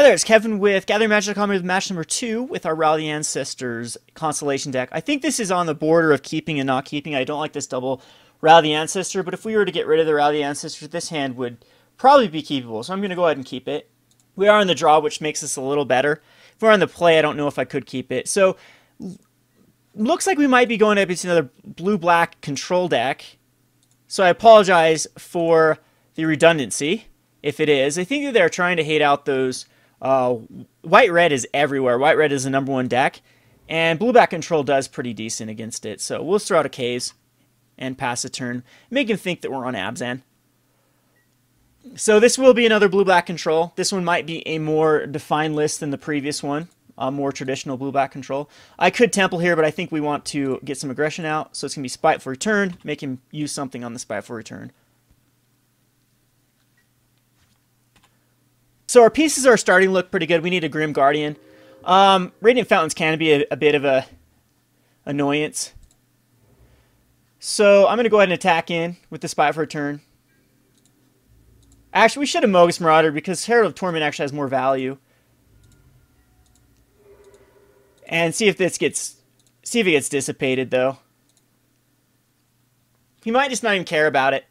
Hi there, it's Kevin with Gathering Magic Comedy with match number 2 with our Herald of the Ancestors Constellation deck. I think this is on the border of keeping and not keeping. I don't like this double Herald of the Ancestor, but if we were to get rid of the Herald of the Ancestor, this hand would probably be keepable, so I'm going to go ahead and keep it. We are in the draw, which makes this a little better. If we're on the play, I don't know if I could keep it. So, looks like we might be going up against another blue-black control deck. So I apologize for the redundancy, if it is. I think that they're trying to hate out those... White-red is everywhere. White-red is the #1 deck, and blue-black control does pretty decent against it. So we'll throw out a Caves and pass a turn, make him think that we're on Abzan. So this will be another blue-black control. This one might be a more defined list than the previous one, a more traditional blue-black control. I could Temple here, but I think we want to get some aggression out, so it's going to be Spiteful Returned, make him use something on the Spiteful Return. So our pieces are starting to look pretty good. We need a Grim Guardian. Radiant Fountains can be a bit of a annoyance. So I'm going to go ahead and attack in with the Spiteful Return. Actually, we should have Mogis Marauder because Herald of Torment actually has more value. And see if it gets dissipated though. He might just not even care about it.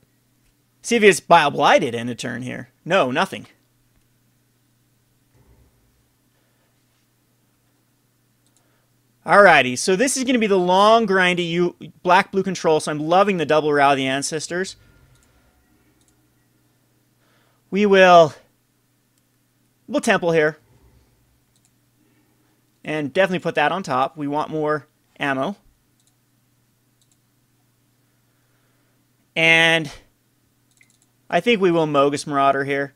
See if he gets Bile Blighted in a turn here. No, nothing. Alrighty, so this is going to be the long, grindy black-blue control, so I'm loving the double Herald of the Ancestors. We'll Temple here. And definitely put that on top. We want more ammo. And I think we will Mogis Marauder here.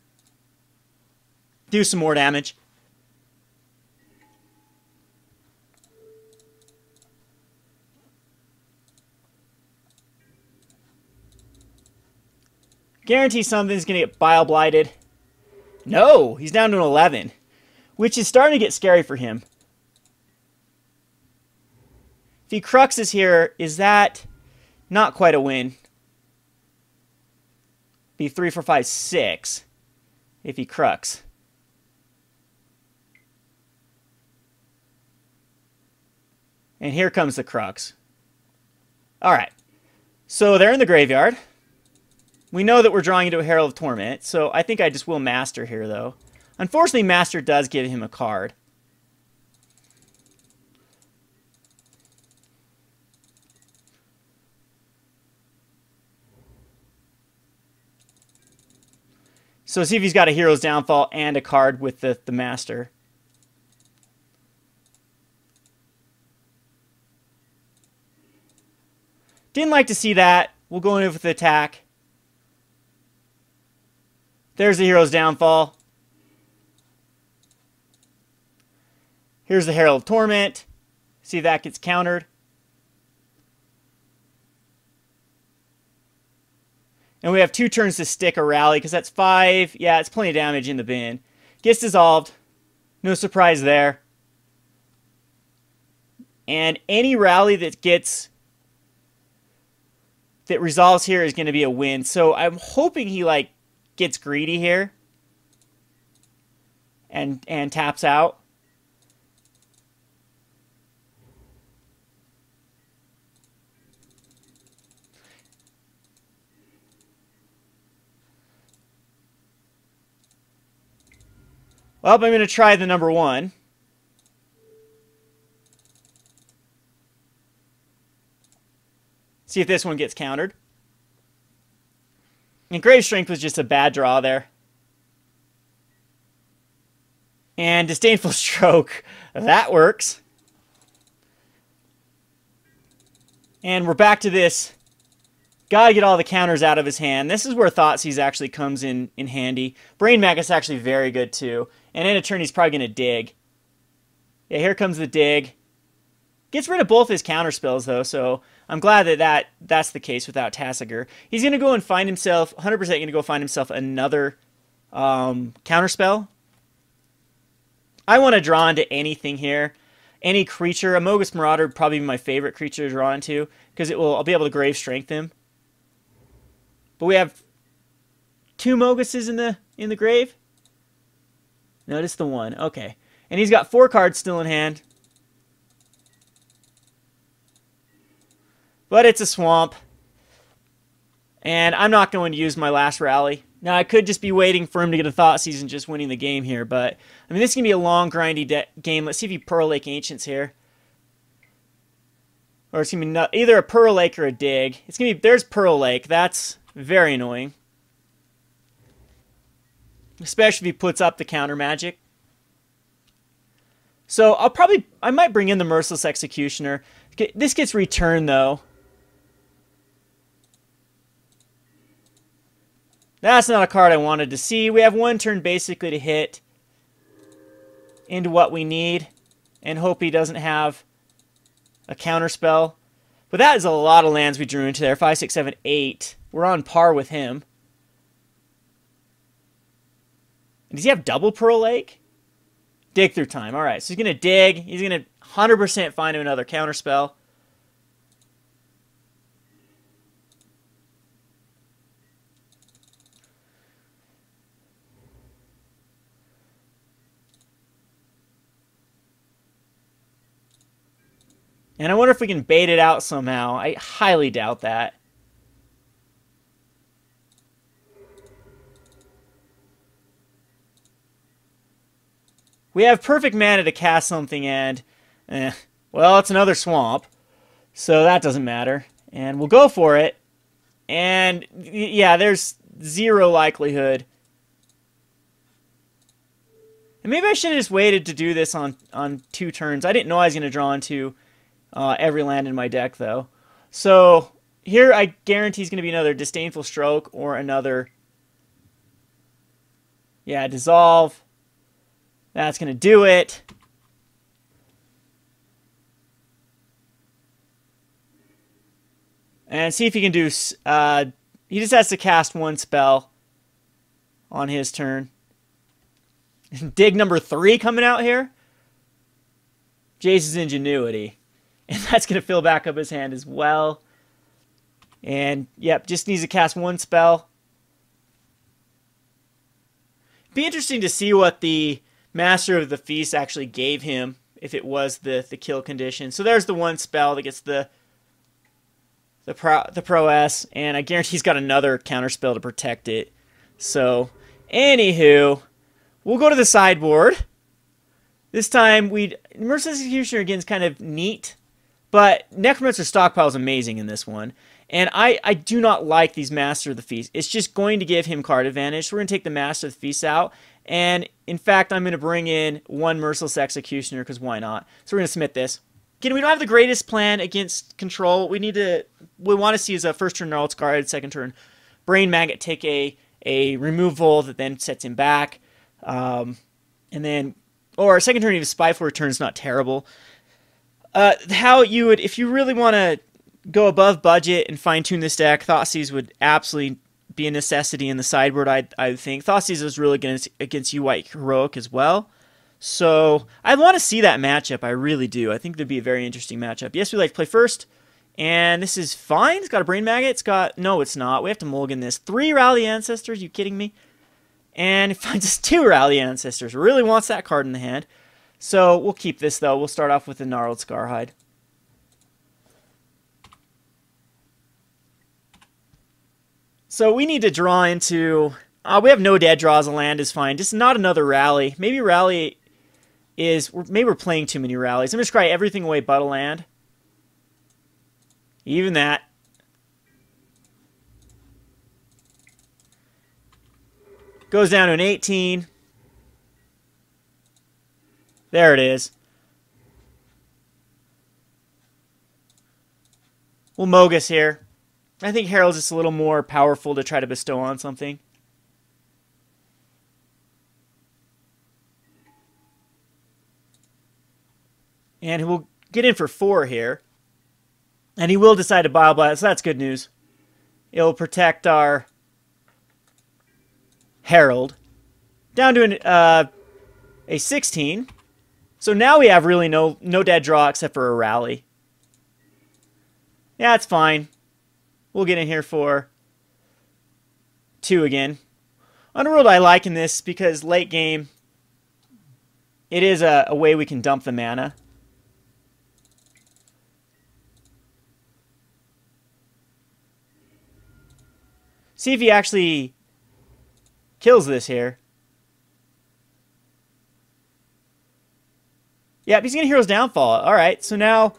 Do some more damage. Guarantee something's going to get Bile Blighted. No, he's down to an 11, which is starting to get scary for him. If he Cruxes here, is that not quite a win? Be 3, 4, 5, 6 if he Crux. And here comes the Crux. Alright, so they're in the graveyard. We know that we're drawing into a Herald of Torment, so I think I just will Master here, though. Unfortunately, Master does give him a card. So see if he's got a Hero's Downfall and a card with the Master. Didn't like to see that. We'll go in with the attack. There's the Hero's Downfall. Here's the Herald of Torment. See if that gets countered. And we have 2 turns to stick a rally, because that's 5. Yeah, it's plenty of damage in the bin. Gets dissolved. No surprise there. And any rally that resolves here is going to be a win. So I'm hoping he, gets greedy here and taps out. Well, I'm going to try the #1. See if this one gets countered. And Grave Strength was just a bad draw there. And Disdainful Stroke. That works. And we're back to this. Gotta get all the counters out of his hand. This is where Thoughtseize actually comes in handy. Brain Maggot's actually very good too. And in a turn he's probably going to dig. Yeah, here comes the dig. Gets rid of both his counter spells though, so I'm glad that that's the case without Tassiger. He's going to go and find himself, 100% going to go find himself another counter spell. I want to draw into anything here. Any creature. A Mogis Marauder would probably be my favorite creature to draw into, because I'll be able to Grave Strength him. But we have 2 Mogises in the grave. Notice the 1. Okay. And he's got 4 cards still in hand. But it's a swamp. And I'm not going to use my last rally. Now, I could just be waiting for him to get a Thoughtseize and just winning the game here. But, I mean, this is going to be a long, grindy game. Let's see if he Pearl Lake Ancients here. Or it's going to be either a Pearl Lake or a Dig. It's going to be, there's Pearl Lake. That's very annoying. Especially if he puts up the counter magic. So I might bring in the Merciless Executioner. This gets returned though. That's not a card I wanted to see. We have 1 turn basically to hit into what we need and hope he doesn't have a counter spell. But that is a lot of lands we drew into there. 5, 6, 7, 8. We're on par with him. Does he have double Pearl Lake? Dig through time. Alright, so he's going to dig. He's going to 100% find him another counterspell. And I wonder if we can bait it out somehow. I highly doubt that. We have perfect mana to cast something and... well, it's another swamp. So that doesn't matter. And we'll go for it. And, yeah, there's 0 likelihood. And maybe I should have just waited to do this on 2 turns. I didn't know I was going to draw into every land in my deck, though. So, here I guarantee it's going to be another Disdainful Stroke or another... yeah, Dissolve. That's going to do it. And see if he can do... he just has to cast 1 spell on his turn. Dig number 3 coming out here. Jace's Ingenuity. And that's going to fill back up his hand as well. And, yep, just needs to cast 1 spell. Be interesting to see what the Master of the Feast actually gave him, if it was the kill condition. So there's the 1 spell that gets the prowess, and I guarantee he's got another counter spell to protect it. So, anywho, we'll go to the sideboard. This time, Merciless Executioner again is kind of neat, but Necromancer Stockpile is amazing in this one. And I do not like these Master of the Feast. It's just going to give him card advantage. So we're going to take the Master of the Feast out. And, in fact, I'm going to bring in 1 Merciless Executioner, because why not? So we're going to submit this. Again, we don't have the greatest plan against control. We want to see as a first turn Gnarled Scarhide, second turn Brain Maggot take a removal that then sets him back. And then, or second turn even Spiteful Returned is not terrible. How you would, if you really want to go above budget and fine-tune this deck, Thoughtseize would absolutely be a necessity in the sideboard, I think. Thoughtseizes is really good against U-White Heroic as well. So, I want to see that matchup. I really do. I think it would be a very interesting matchup. Yes, we like to play first. And this is fine. It's got a Brain Maggot. It's got... no, it's not. We have to mulligan this. 3 Rally Ancestors. You kidding me? And it finds us 2 Rally Ancestors. Really wants that card in the hand. So, we'll keep this, though. We'll start off with the Gnarled Scarhide. So we need to draw into... we have no dead draws. A land is fine. Just not another rally. Maybe rally is... maybe we're playing too many rallies. I'm going to scry everything away but a land. Even that. Goes down to an 18. There it is. We'll Mogis here. I think Herald's just a little more powerful to try to bestow on something. And we'll get in for 4 here. And he will decide to Bile Blight, so that's good news. It'll protect our Herald. Down to a 16. So now we have really no dead draw except for a rally. Yeah, it's fine. We'll get in here for 2 again. Underworld I like in this because late game, it is a way we can dump the mana. See if he actually kills this here. Yep, he's going to Hero's Downfall. Alright, so now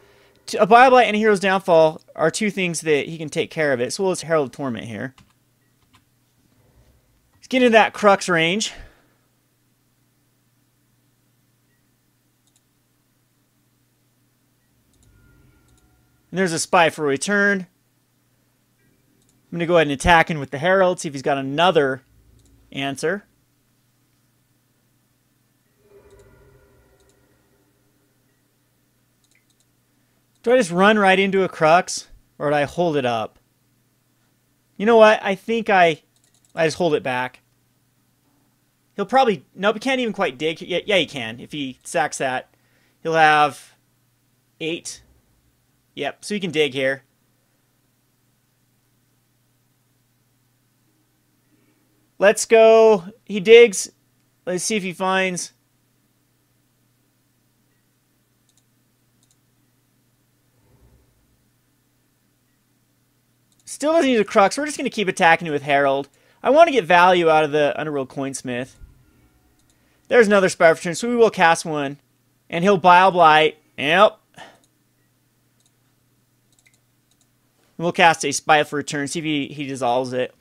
a Bile Blight and a Hero's Downfall are two things that he can take care of it. So we'll just Herald of Torment here. Let's get into that Crux range. And there's a Spiteful Returned. I'm going to go ahead and attack him with the Herald, see if he's got another answer. Do I just run right into a Crux, or do I hold it up? You know what? I think I just hold it back. He'll probably... Nope, he can't even quite dig. Yeah, he can. If he sacks that, he'll have 8. Yep, so he can dig here. Let's go. He digs. Let's see if he finds... Still doesn't use a Crux. We're just going to keep attacking it with Herald. I want to get value out of the Underworld Coinsmith. There's another Spiteful Return, so we will cast one. And he'll Bile Blight. Yep. We'll cast a Spiteful Return, see if he dissolves it.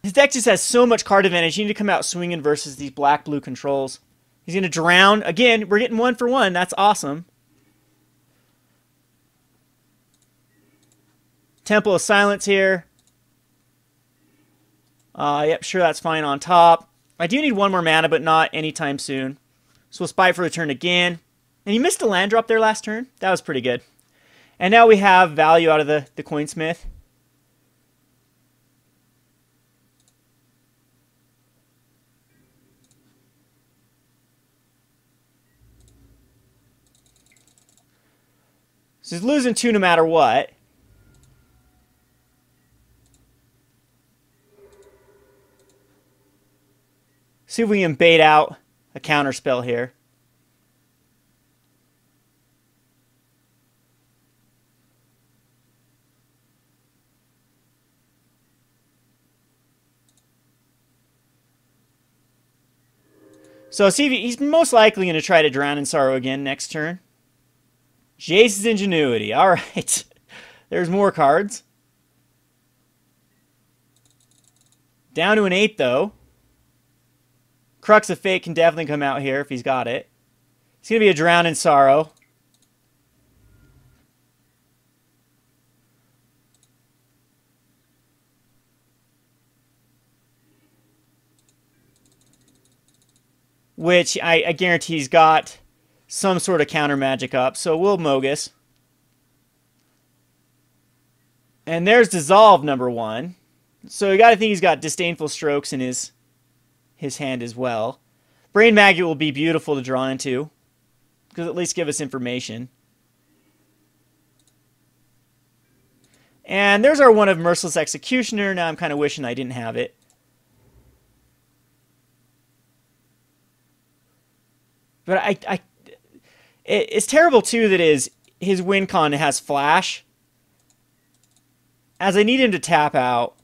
His deck just has so much card advantage. You need to come out swinging versus these black-blue controls. He's going to drown. Again, we're getting 1 for 1. That's awesome. Temple of Silence here. Yep, sure, that's fine on top. I do need 1 more mana, but not anytime soon. So we'll Spiteful Return again. And he missed a land drop there last turn. That was pretty good. And now we have value out of the Coinsmith. So he's losing 2 no matter what. See if we can bait out a counter spell here. So see if he's most likely going to try to Drown in Sorrow again next turn. Jace's Ingenuity. All right. There's more cards. Down to an 8 though. Crux of Fate can definitely come out here if he's got it. It's going to be a Drown in Sorrow. Which I guarantee he's got some sort of counter magic up. So we'll Mogis. And there's Dissolve number 1. So you got to think he's got Disdainful Strokes in his hand as well. Brain Maggot will be beautiful to draw into, because at least give us information. And there's our one of Merciless Executioner. Now I'm kind of wishing I didn't have it. But it's terrible too that his win con has Flash, as I need him to tap out.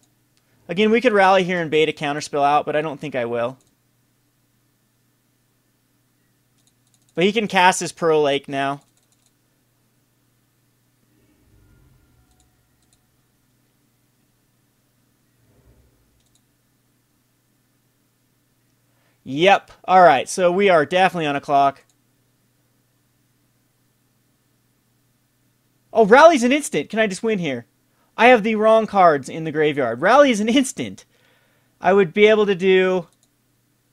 Again, we could rally here and bait a counterspell out, but I don't think I will. But he can cast his Pearl Lake now. Yep. Alright, so we are definitely on a clock. Oh, Rally's an instant. Can I just win here? I have the wrong cards in the graveyard. Rally is an instant. I would be able to do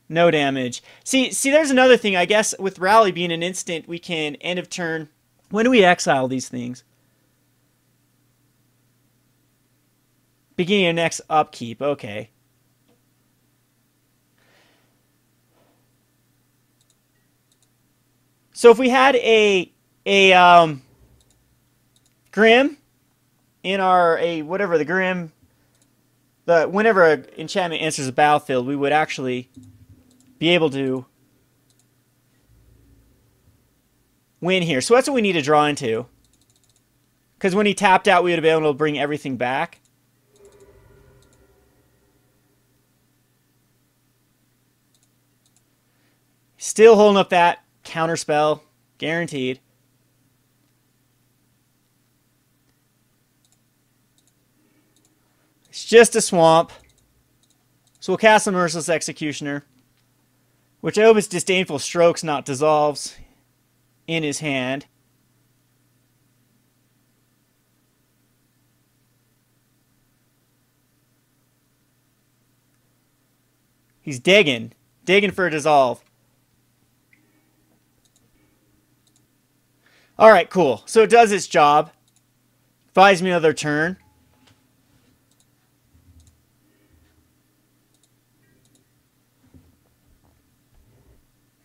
no damage. See, there's another thing. I guess with Rally being an instant, we can end of turn. When do we exile these things? Beginning of next upkeep. Okay. So if we had a Grim in our whatever the Grim, whenever an enchantment enters a battlefield, we would actually be able to win here. So that's what we need to draw into. Because when he tapped out, we would have been able to bring everything back. Still holding up that counterspell. Guaranteed. It's just a swamp. So we'll cast the Merciless Executioner. Which I hope is Disdainful Strokes, not Dissolves, in his hand. He's digging. Digging for a Dissolve. Alright, cool. So it does its job. Buys me another turn.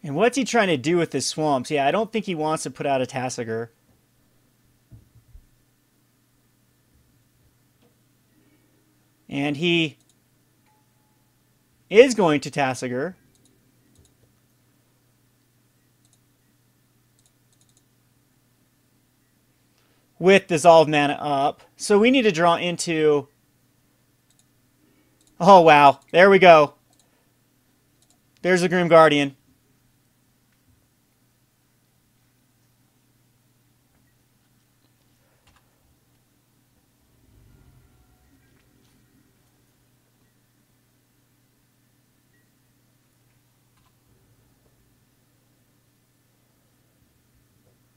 And what's he trying to do with his swamps? Yeah, I don't think he wants to put out a Tasigur. And he is going to Tasigur. With Dissolve mana up. So we need to draw into... Oh, wow. There we go. There's a Grim Guardian.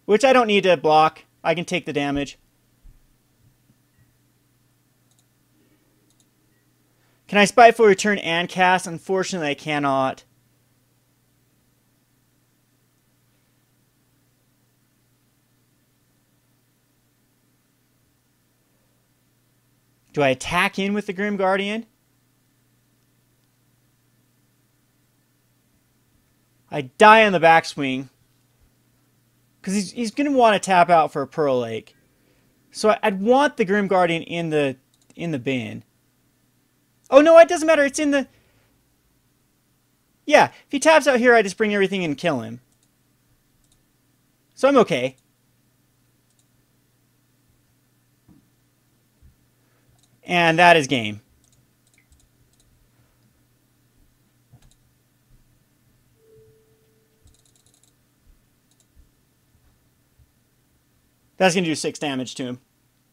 Which I don't need to block. I can take the damage. Can I Spiteful Return and cast? Unfortunately, I cannot. Do I attack in with the Grim Guardian? I die on the backswing. Because he's going to want to tap out for a Pearl Lake. So I'd want the Grim Guardian in the bin. Oh no, it doesn't matter. It's in the... Yeah, if he taps out here, I just bring everything in and kill him. So I'm okay. And that is game. That's going to do 6 damage to him.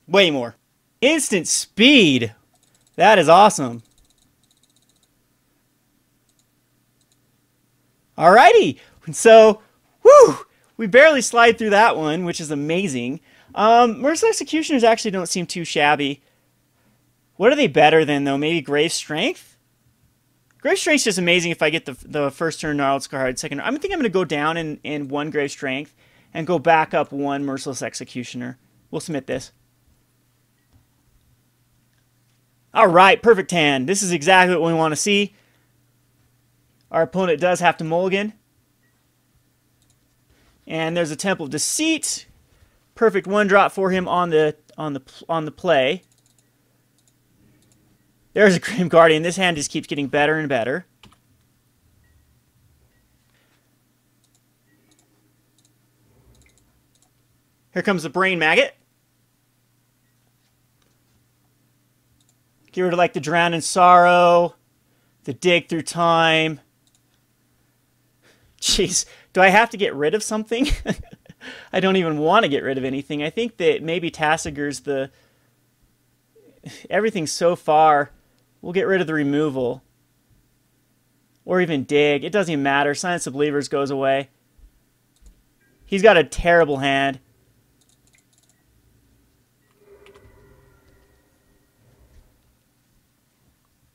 Way more. Instant speed. That is awesome. Alrighty. So, whew, we barely slide through that one, which is amazing. Merciless Executioners actually don't seem too shabby. What are they better than, though? Maybe Grave Strength? Grave Strength's just amazing if I get the first turn Gnarled Scarhide, second. I think I'm going to go down in 1 Grave Strength and go back up 1 Merciless Executioner. We'll submit this. Alright, perfect hand. This is exactly what we want to see. Our opponent does have to mulligan. And there's a Temple of Deceit. Perfect 1-drop for him on the play. There's a Grim Guardian. This hand just keeps getting better and better. Here comes the Brain Maggot. Get rid of like the Drown in Sorrow, the Dig Through Time. Jeez, do I have to get rid of something? I don't even want to get rid of anything. I think that maybe Tasigur's the... Everything so far. We'll get rid of the removal. Or even Dig. It doesn't even matter. Silence of Believers goes away. He's got a terrible hand.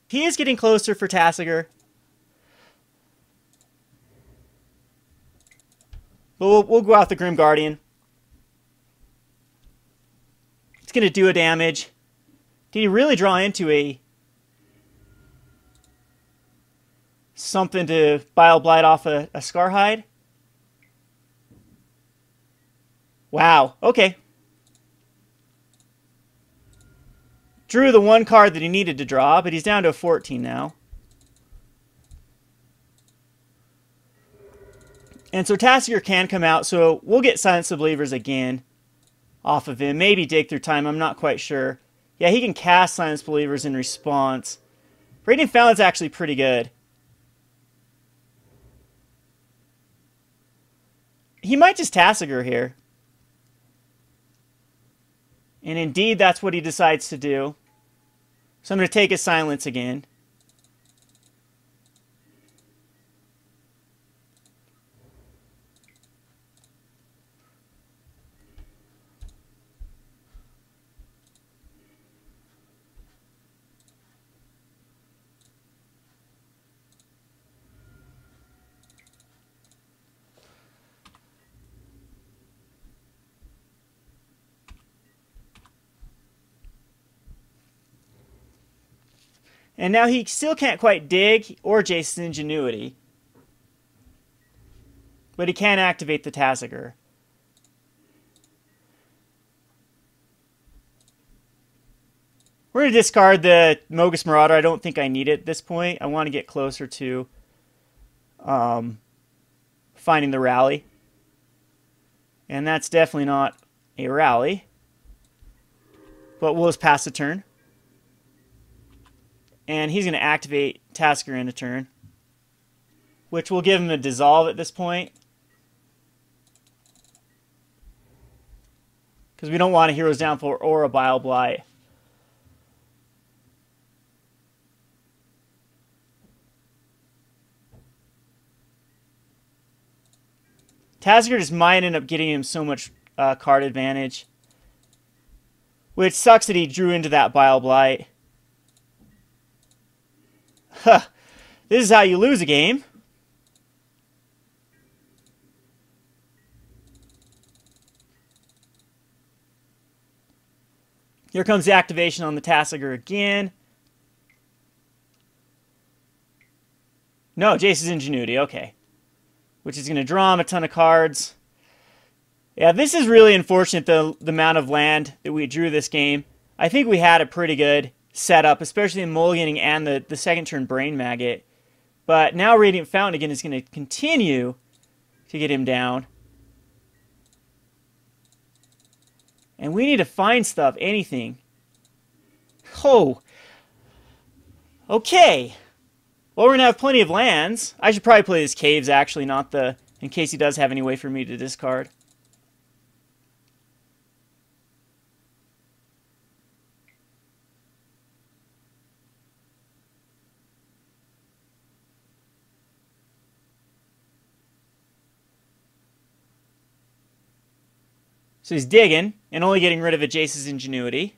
He is getting closer for Tasigur. But we'll go out the Grim Guardian. It's going to do a damage. Did he really draw into a... something to Bile Blight off a Scarhide? Wow, okay. Drew the 1 card that he needed to draw, but he's down to a 14 now. And so Tasigur can come out, so we'll get Silence the Believers again off of him. Maybe dig through time, I'm not quite sure. Yeah, he can cast Silence Believers in response. Radiant Fountain's actually pretty good. He might just Tasigur here. And indeed, that's what he decides to do. So I'm going to take his Silence again. And now he still can't quite dig or Jace's Ingenuity. But he can activate the Tasigur. We're going to discard the Mogis Marauder. I don't think I need it at this point. I want to get closer to finding the rally. And that's definitely not a rally. But we'll just pass the turn. And he's going to activate Tasigur in a turn, which will give him a dissolve at this point. Because we don't want a Hero's Downfall or a Bile Blight. Tasigur just might end up getting him so much card advantage. Which sucks that he drew into that Bile Blight. Huh. This is how you lose a game. Here comes the activation on the Tasigur again. No, Jace's Ingenuity, okay. Which is going to draw him a ton of cards. Yeah, this is really unfortunate, the amount of land that we drew this game. I think we had a pretty good setup, especially in mulliganing and the second turn Brain Maggot. But now Radiant Fountain again is going to continue to get him down. And we need to find stuff, anything. Oh. Okay. Well, we're going to have plenty of lands. I should probably play his Caves, actually, not the... in case he does have any way for me to discard. So he's digging, and only getting rid of a Jace's Ingenuity.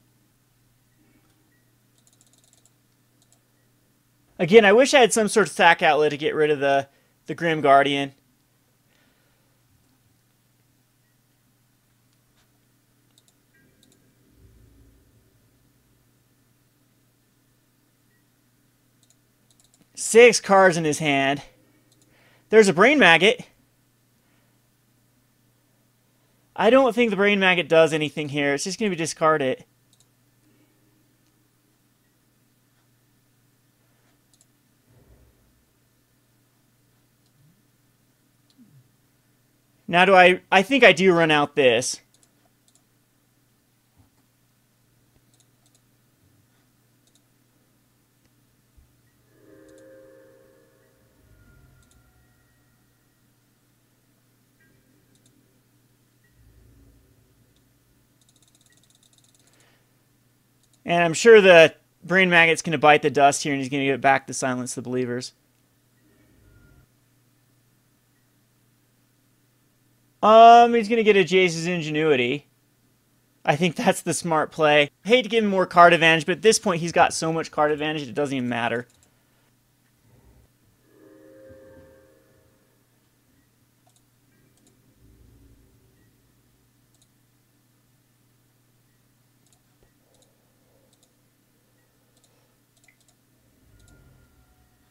Again, I wish I had some sort of sack outlet to get rid of the Grim Guardian. Six cards in his hand. There's a Brain Maggot. I don't think the Brain Maggot does anything here. It's just going to be discarded. Now do I think I do run out this. And I'm sure the Brain Maggot's going to bite the dust here and he's going to get back to Silence the Believers. He's going to get a Jace's Ingenuity. I think that's the smart play. I hate to give him more card advantage, but at this point he's got so much card advantage it doesn't even matter.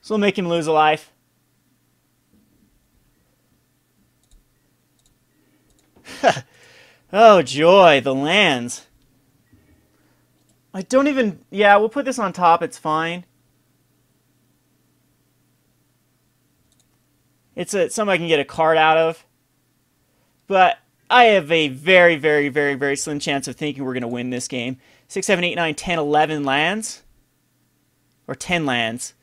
So we'll make him lose a life. Oh, joy, the lands. I don't even... Yeah, we'll put this on top, it's fine. It's something I can get a card out of. But I have a very, very, very, very slim chance of thinking we're going to win this game. 6, 7, 8, 9, 10, 11 lands. Or 10 lands.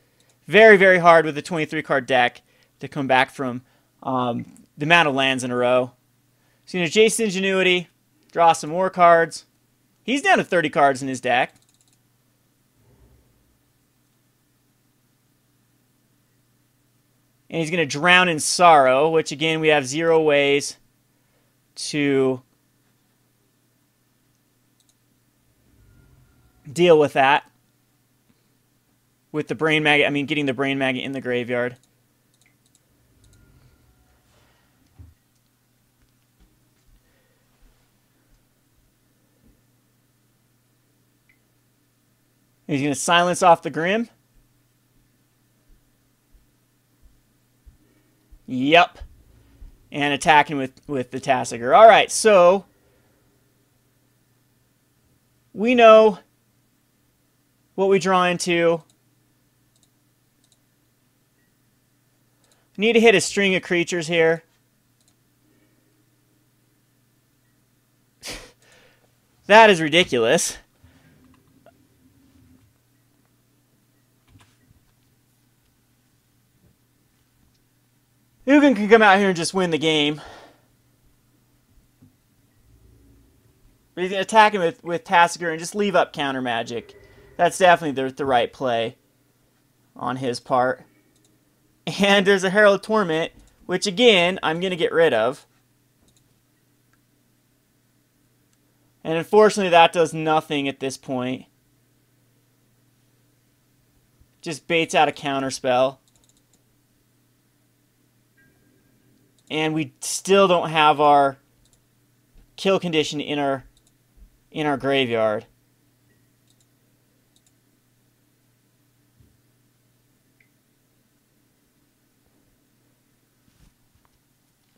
Very, very hard with a 23-card deck to come back from the amount of lands in a row. So, you know, Jace's Ingenuity. Draw some more cards. He's down to 30 cards in his deck. And he's going to Drown in Sorrow, which again, we have 0 ways to deal with that. With the Brain Maggot, I mean, getting the Brain Maggot in the graveyard. He's going to silence off the Grim. Yep. And attacking with the Tasigur. All right, so we know what we draw into. Need to hit a string of creatures here. That is ridiculous. Ugin can come out here and just win the game. But he's going to attack him with Tasigur and just leave up counter magic. That's definitely the right play on his part. And there's a Herald of Torment, which again, I'm going to get rid of. And unfortunately, that does nothing at this point. Just baits out a counter spell. And we still don't have our kill condition in our graveyard.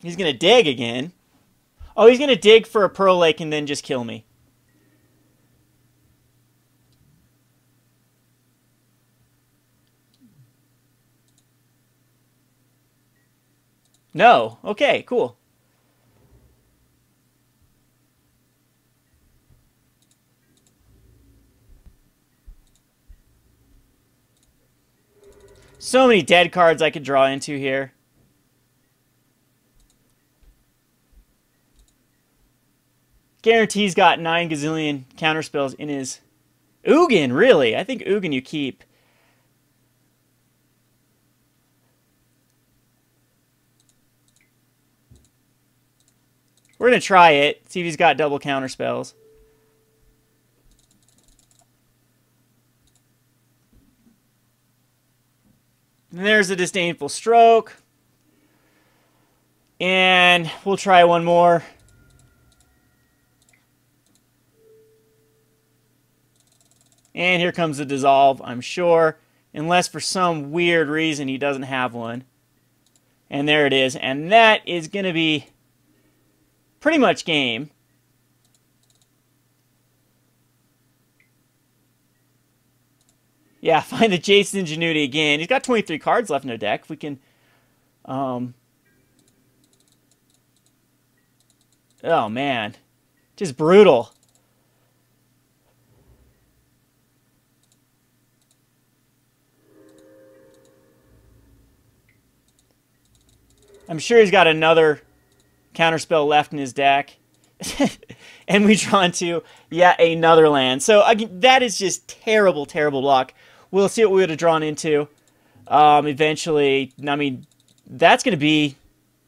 He's going to dig again. Oh, he's going to dig for a Pearl Lake and then just kill me. No. Okay, cool. So many dead cards I could draw into here. Guarantee's got 9 gazillion counterspells in his... Ugin, really? I think Ugin you keep. We're going to try it, see if he's got double counterspells. And there's a Disdainful Stroke. And we'll try one more. And here comes the Dissolve, I'm sure. Unless for some weird reason he doesn't have one. And there it is. And that is going to be pretty much game. Yeah, find the Jace's Ingenuity again. He's got 23 cards left in the deck. If we can... oh, man. Just brutal. I'm sure he's got another counterspell left in his deck. And we draw into yet another land. So that is just terrible, terrible luck. We'll see what we would have drawn into. Eventually, I mean, that's going to be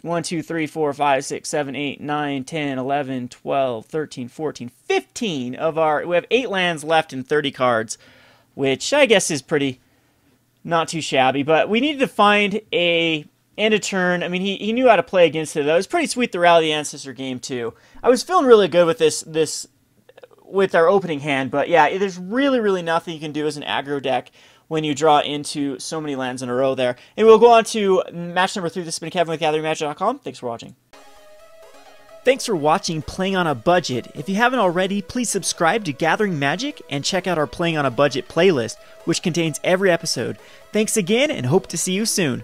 1, 2, 3, 4, 5, 6, 7, 8, 9, 10, 11, 12, 13, 14, 15 of our... We have 8 lands left in 30 cards, which I guess is pretty not too shabby. But we needed to find a... end of turn. I mean, he knew how to play against it, though. It was pretty sweet, the Rally the Ancestor game, too. I was feeling really good with this with our opening hand, but yeah, there's really, really nothing you can do as an aggro deck when you draw into so many lands in a row there. And we'll go on to match number 3. This has been Kevin with GatheringMagic.com. Thanks for watching. Thanks for watching Playing on a Budget. If you haven't already, please subscribe to Gathering Magic and check out our Playing on a Budget playlist, which contains every episode. Thanks again, and hope to see you soon.